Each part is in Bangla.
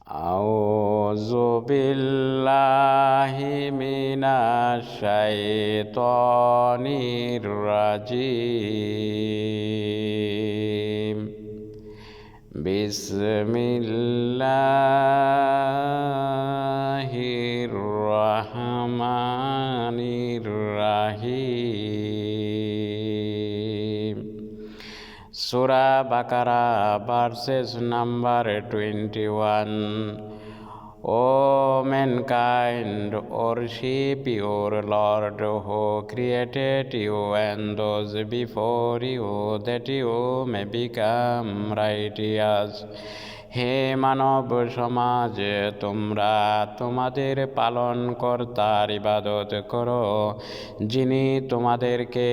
أعوذ بالله من الشيطان الرجيم بسم الله الرحمن الرحيم Surah Baqarah verses number 21. O mankind, worship your Lord who created you and those before you, that you may become righteous. হে মানব সমাজ, তোমরা তোমাদের পালনকর্তার ইবাদত করো, যিনি তোমাদেরকে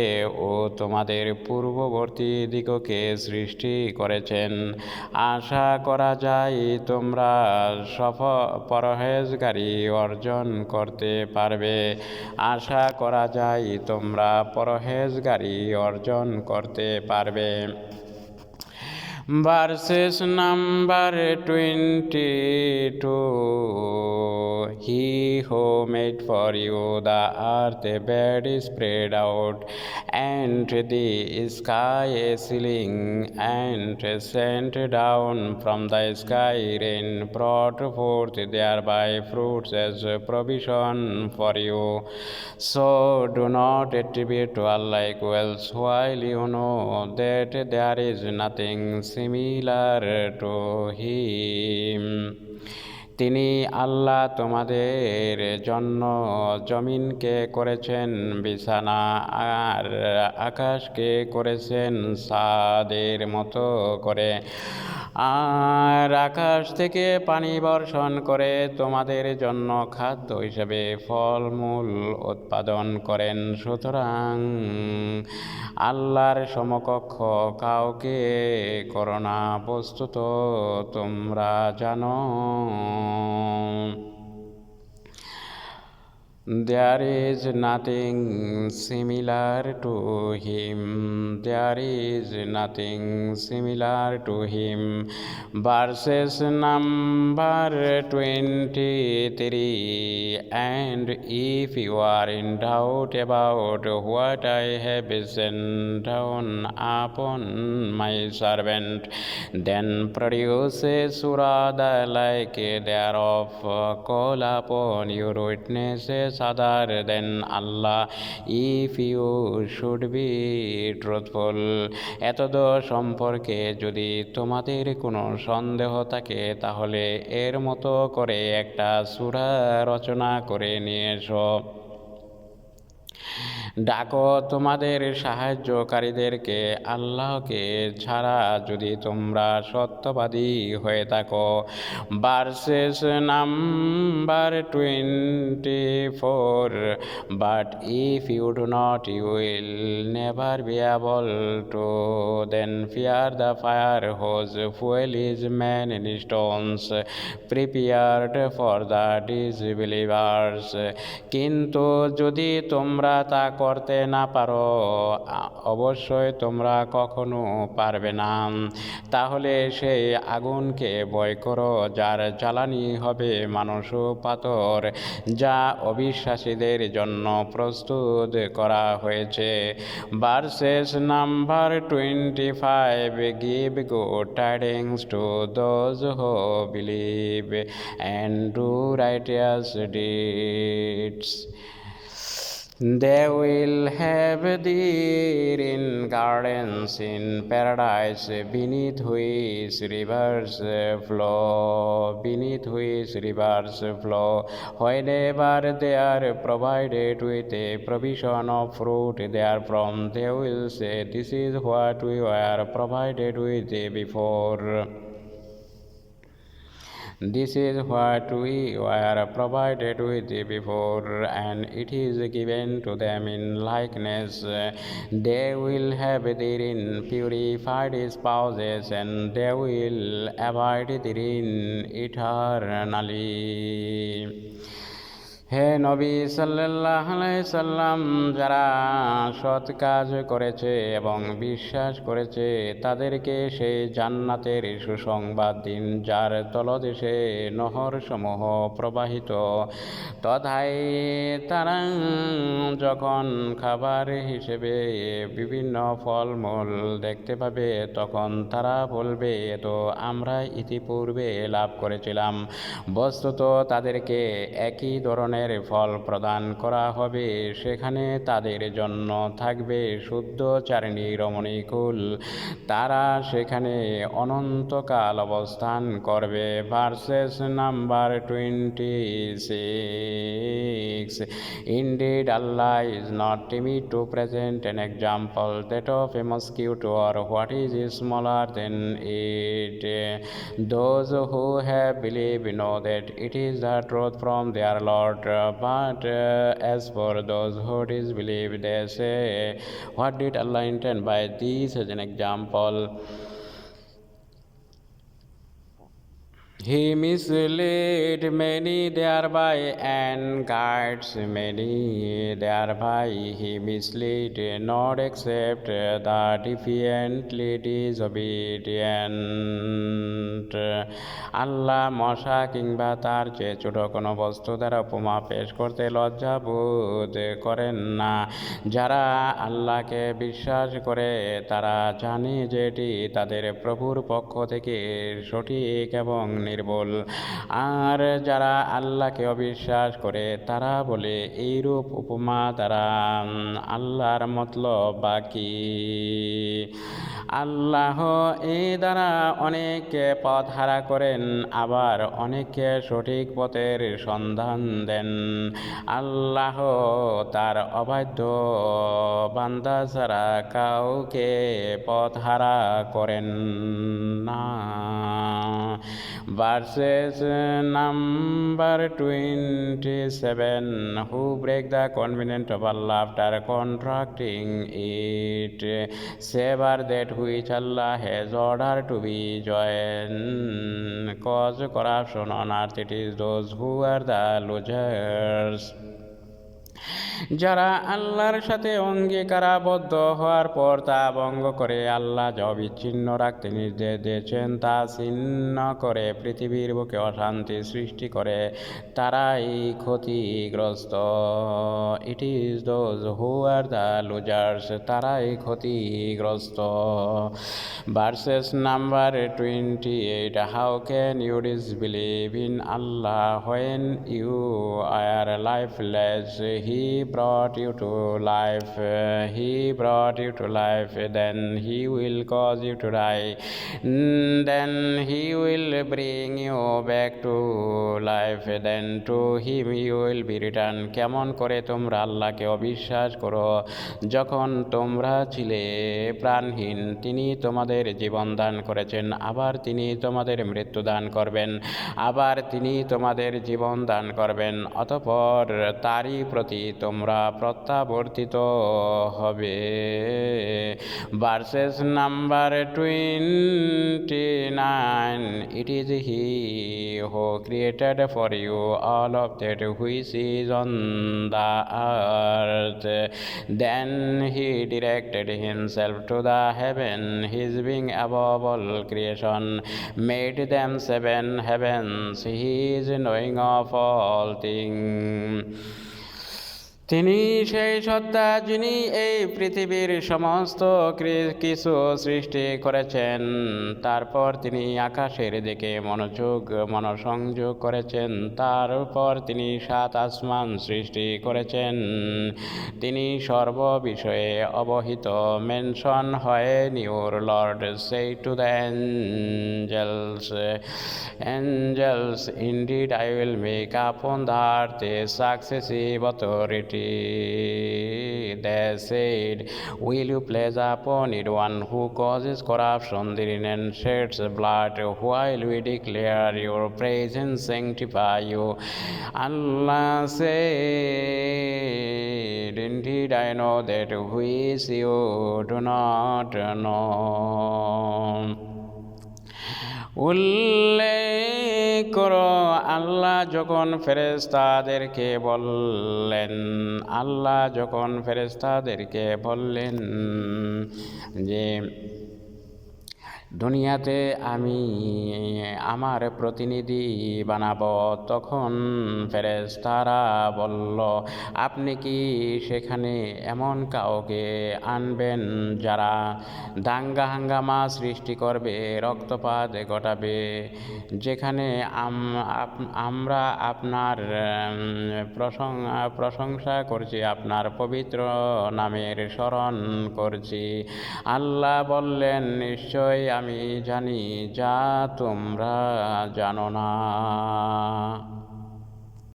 ও তোমাদের পূর্ববর্তী দিগকে সৃষ্টি করেছেন। আশা করা যায় তোমরা পরহেজগারি অর্জন করতে পারবে। আশা করা যায় তোমরা পরহেজগারি অর্জন করতে পারবে। Verses number 22. He who made for you the earth a bed spread out, and the sky a ceiling, and sent down from the sky rain, brought forth thereby fruits as provision for you. So do not attribute to Allah equals, while you know that there is nothing similar to him. তিনি আল্লাহ তোমাদের জন্য জমিনকে করেছেন বিছানা আর আকাশকে করেছেন ছাদের মতো করে, আর আকাশ থেকে পানি বর্ষণ করে তোমাদের জন্য খাদ্য হিসেবে ফলমূল উৎপাদন করেন। সুতরাং আল্লাহর সমকক্ষ কাউকে করো না, বস্তুত তোমরা জানো। There is nothing similar to him. There is nothing similar to him. Verses number 23. And if you are in doubt about what I have sent down upon my servant, then produce a surah like thereof. Call upon your witnesses other than Allah, if you should be truthful. এতদ সম্পর্কে যদি তোমাদের কোনো সন্দেহ থাকে, তাহলে এর মতো করে একটা সূরা রচনা করে নিয়ে এসো। ডাকো তোমাদের সাহায্যকারীদেরকে আল্লাহকে ছাড়া, যদি তোমরা সত্যবাদী হয়ে থাকো। Versus number 24. But if you do not, you will never be able to then fear the fire whose fuel is man and stones, prepared for the disbelievers. কিন্তু যদি তোমরা তা করতে না পারো, অবশ্যই তোমরা কখনো পারবে না, তাহলে সেই আগুনকে ভয় করো যার জ্বালানি হবে মানুষ ও পাথর, যা অবিশ্বাসীদের জন্য প্রস্তুত করা হয়েছে। Versus number 25. Give good tidings to those who believe and do righteous deeds. They will have their in gardens in paradise, beneath which rivers flow. Whenever they are provided with a provision of fruit therefrom, they will say, this is what we were provided with before. This is what we were provided with before, and it is given to them in likeness. They will have therein purified spouses, and they will abide therein eternally. হে নবী সাল্লাল্লাহু আলাইহি সাল্লাম, যারা সৎ কাজ করেছে এবং বিশ্বাস করেছে তাদেরকে সেই জান্নাতের সুসংবাদ দিন, যার তলদেশে নহরসমূহ প্রবাহিত। তথায় তারা যখন খাবার হিসেবে বিভিন্ন ফলমূল দেখতে পাবে তখন তারা বলবে, তো আমরা ইতিপূর্বে লাভ করেছিলাম। বস্তুত তাদেরকে একই ধরনের ফল প্রদান করা হবে। সেখানে তাদের জন্য থাকবে শুদ্ধ চারিণী রমণীকুল। তারা সেখানে অনন্তকাল অবস্থান করবে। Versus number 26। Indeed, Allah is not timid to present an example, that of a mosquito or what is smaller than it. Those who have believed know that it is the truth from their Lord, but as for those who disbelieve, they say, what did Allah intend by this as an example? He misled many thereby and guides many thereby. He misled not except the defiantly disobedient. আল্লাহ মশা কিংবা তার চেয়ে ছোট কোনো বস্তু দ্বারা উপমা পেশ করতে লজ্জা বোধ করেন না। যারা আল্লাহকে বিশ্বাস করে তারা জানে যে এটি তাদের প্রভুর পক্ষ থেকে সঠিক এবং নির্ভুল। আর যারা আল্লাহকে অবিশ্বাস করে তারা বলে, এইরূপ উপমা দ্বারা আল্লাহর মতলব বাকি। আল্লাহ এই দ্বারা অনেককে পথ হারা করেন, আবার অনেককে সঠিক পথের সন্ধান দেন। আল্লাহ তার অবাধ্য বান্দা ছাড়া কাউকে পথ হারা করেন না। Verses number 27. Who break the covenant of Allah after contracting it, sever that which Allah has ordered to be joined, cause corruption on earth. It is those who are the losers. যারা আল্লাহর সাথে অঙ্গীকারাবদ্ধ হওয়ার পর তা ভঙ্গ করে আল্লাহ যা বিচ্ছিন্ন রাখতে নির্দেশ দিয়েছেন তা ছিন্ন করে পৃথিবীর বুকে অশান্তি সৃষ্টি করে, তারাই ক্ষতিগ্রস্ত। It is those who are the losers, তারাই ক্ষতিগ্রস্ত। Versus number 28. How can you disbelieve in Allah when you are lifeless? He brought you to life. He brought you to life. Then he will cause you to die. Then he will bring you back to life. Then to him you will be returned. কেমন করে তোমরা আল্লাহকে অবিশ্বাস করো যখন তোমরা ছিলে প্রাণহীন? তিনি তোমাদের জীবন দান করেছেন, আবার তিনি তোমাদের মৃত্যু দান করবেন, আবার তিনি তোমাদের জীবন দান করবেন, অতঃপর তারই প্রতি তোমরা প্রত্যাবর্তিত হবে। Versus number 29. It is he who created for you all of that which is on the earth. Then he directed himself to the heaven, his being above all creation, made them 7 heavens. He is knowing of all things. তিনি সেই সত্তা যিনি এই পৃথিবীর সমস্ত কিছু সৃষ্টি করেছেন। তারপর তিনি আকাশের দিকে মনোসংযোগ করেছেন। তারপর তিনি 7 আসমান সৃষ্টি করেছেন। তিনি সর্ববিষয়ে অবহিত। Mention when your Lord said to the angels, indeed I will make upon the earth a successive authority. They said, will you place upon it one who causes corruption therein and sheds blood, while we declare your praise and sanctify you? Allah said, indeed I know that which you do not know. উল্লেখ করো। আল্লাহ যখন ফেরেশতাদেরকে বললেন যে দুনিয়াতে আমি আমার প্রতিনিধি বানাবো, তখন ফেরেশতারা বলল, আপনি কি সেখানে এমন কাউকে আনবেন যারা দাঙ্গা হাঙ্গামা সৃষ্টি করবে, রক্তপাত ঘটাবে, যেখানে আমরা আপনার প্রশংসা করছি, আপনার পবিত্র নামের স্মরণ করছি? আল্লাহ বললেন, নিশ্চয় আমি জানি যা তোমরা জানো না।